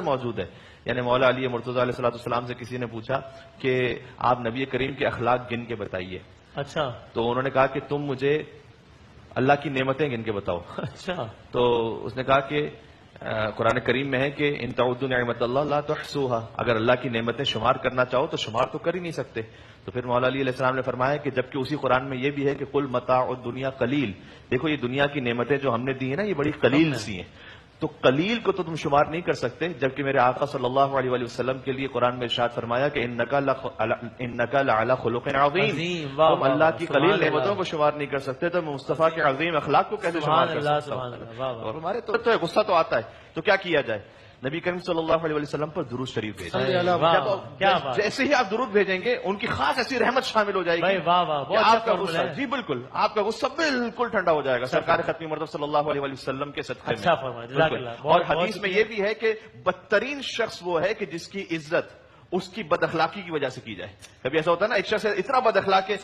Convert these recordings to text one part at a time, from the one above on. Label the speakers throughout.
Speaker 1: موجود ہے. یعنی مولا علی مرتضیٰ علیہ السلام سے کسی نے پوچھا کہ آپ نبی کریم کے اخلاق گن کے بتائیے.
Speaker 2: اچھا.
Speaker 1: تو انہوں نے کہا کہ تم مجھے اللہ کی نعمتیں گن کے بتاؤ.
Speaker 2: اچھا.
Speaker 1: تو اس نے کہا کہ قرآن کریم میں ہے کہ ان تعدوا نعمت اللہ لا تحصوها، اگر اللہ کی نعمتیں شمار کرنا چاہو تو شمار تو کر ہی نہیں سکتے. تو پھر مولا علی علیہ السلام نے فرمایا کہ جبکہ اسی قرآن میں یہ بھی ہے کہ قل متاع الدنیا قلیل، دیکھو یہ دنیا کی نعمتیں جو ہم نے دی ہیں نا یہ بڑی قلیل سی ہیں، تو قلیل کو تو تم شمار نہیں کر سکتے. جبکہ میرے آقا صلی اللہ علیہ وآلہ وسلم کے لیے قرآن میں ارشاد فرمایا کہ انک لعلی خلق عظیم، تم اللہ کی قلیل نعمتوں کو شمار نہیں کر سکتے تو مصطفیٰ کے عظیم اخلاق کو کیسے شمار کر سکتے ہو؟ اور ہمارے تو غصہ تو آتا ہے، تو کیا کیا جائے؟ نبی کریم صلی اللہ علیہ وسلم پر درود شریف بھیجیں. جیسے ہی آپ درود بھیجیں گے ان کی خاص ایسی رحمت شامل ہو جائے گی. آپ کا غصہ، جی بالکل، آپ کا غصہ بالکل ٹھنڈا ہو جائے گا سرکار ختمی مرتبہ صلی اللہ علیہ وسلم کے صدقے میں. اور حدیث میں یہ بھی ہے کہ بدترین شخص وہ ہے کہ جس کی عزت اس کی بد اخلاقی کی وجہ سے کی جائے. کبھی ایسا ہوتا ہے نا ایک شخص اتنا بد اخلاق ہے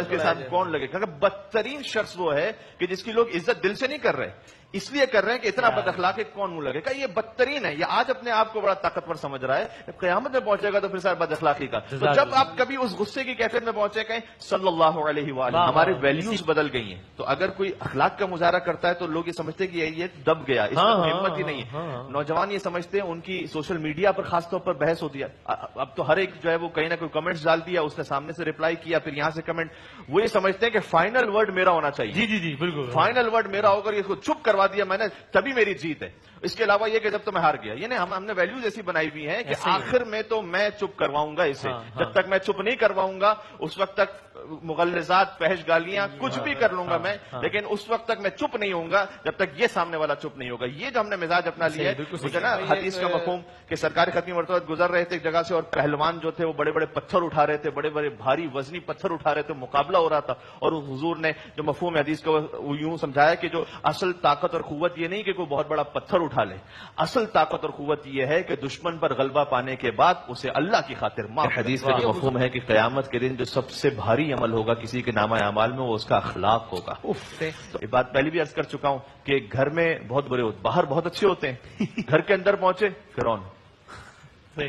Speaker 1: کے ساتھ کون لگے. بدترین شخص وہ ہے کہ جس کی لوگ عزت دل سے نہیں کر رہے، اس لیے کر رہے ہیں کہ اتنا بد اخلاق ہے کون منہ لگے گا. یہ بدترین ہے. یہ آج اپنے آپ کو بڑا طاقتور سمجھ رہا ہے، قیامت میں پہنچے گا تو پھر سارا بد اخلاقی کا. تو جب آپ کبھی اس غصے کی کیفیت میں پہنچے کہیں صلی اللہ علیہ وآلہ، ہمارے ویلیوز بدل گئی ہیں. تو اگر کوئی اخلاق کا مظاہرہ کرتا ہے تو لوگ یہ سمجھتے ہیں کہ یہ دب گیا، اس میں ہمت ہی نہیں ہے. نوجوان یہ سمجھتے ہیں، ان کی سوشل میڈیا پر خاص طور پر بحث ہوتی ہے. اب تو ہر ایک جو ہے وہ کہیں نہ کوئی کمنٹس ڈال دیا، اس نے سامنے سے ریپلائی کیا، پھر یہاں سے کمنٹ. وہ یہ سمجھتے ہیں کہ فائنل ورڈ میرا ہونا چاہیے.
Speaker 2: جی جی جی بالکل،
Speaker 1: فائنل ورڈ میرا ہو کر اس کو چپ کروا دیا میں نے تبھی میری جیت ہے. اس کے علاوہ یہ کہ جب تو میں ہار گیا. یعنی ہم نے ویلیوز ایسی بنائی ہوئی ہیں کہ آخر میں تو میں چپ کرواؤں گا اسے. جب تک میں چپ نہیں کرواؤں گا اس وقت تک مغلظات، فحش گالیاں کچھ بھی کر لوں گا میں، لیکن اس وقت تک میں چپ نہیں ہوں گا جب تک یہ سامنے والا چپ نہیں ہوگا. یہ جو ہم نے مزاج اپنا لیا ہے نا حدیث کا مفہوم کہ سرکار ختمی مرتبہ گزر رہے تھے ایک جگہ سے اور پہلوان جو تھے وہ بڑے بڑے پتھر اٹھا رہے تھے، بڑے بڑے بھاری وزنی پتھر اٹھا رہے تھے، مقابلہ ہو رہا تھا. اور حضور نے جو مفہوم حدیث کا یوں سمجھایا کہ جو اصل طاقت اور قوت یہ نہیں کہ کوئی بہت بڑا پتھر اٹھا لے، اصل طاقت اور قوت یہ ہے کہ دشمن پر غلبہ پانے کے بعد اسے اللہ کی خاطر معاف. حدیث کا جو مفہوم ہے کہ قیامت کے دن جو سب سے بھاری عمل ہوگا کسی کے نامہ اعمال میں وہ اس کا اخلاق ہوگا. تو یہ بات پہلے بھی عرض کر چکا ہوں کہ گھر میں بہت برے ہوتے، باہر بہت اچھے ہوتے ہیں، گھر کے اندر پہنچے فرعون.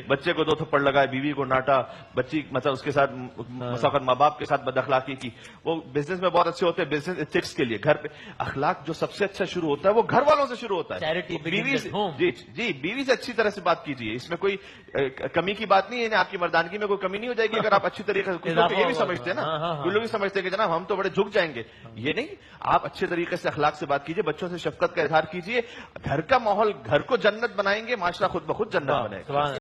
Speaker 1: بچے کو 2 تھپڑ لگائے، بیوی کو ڈانٹا، بچی مطلب اس کے ساتھ مساقت ماں باپ کے ساتھ بد اخلاقی کی. وہ بزنس میں بہت اچھے ہوتے ہیں، بزنس ایتھکس کے لیے. گھر پہ اخلاق جو سب سے اچھا شروع ہوتا ہے وہ گھر والوں سے شروع ہوتا ہے. بیوی سے، جی بیوی سے اچھی طرح سے بات کیجیے. اس میں کوئی کمی کی بات نہیں ہے. آپ کی مردانگی میں کوئی کمی نہیں ہو جائے گی اگر آپ اچھی طریقے سے. کچھ لوگ یہ بھی سمجھتے ہیں نا، کچھ لوگ بھی سمجھتے ہیں کہ جناب ہم تو بڑے جھک جائیں گے. یہ نہیں، آپ اچھے طریقے سے اخلاق سے بات کیجیے، بچوں سے شفقت کا اظہار کیجیے. گھر کا ماحول گھر کو جنت بنائیں گے، معاشرہ خود بخود جنت بنے گا.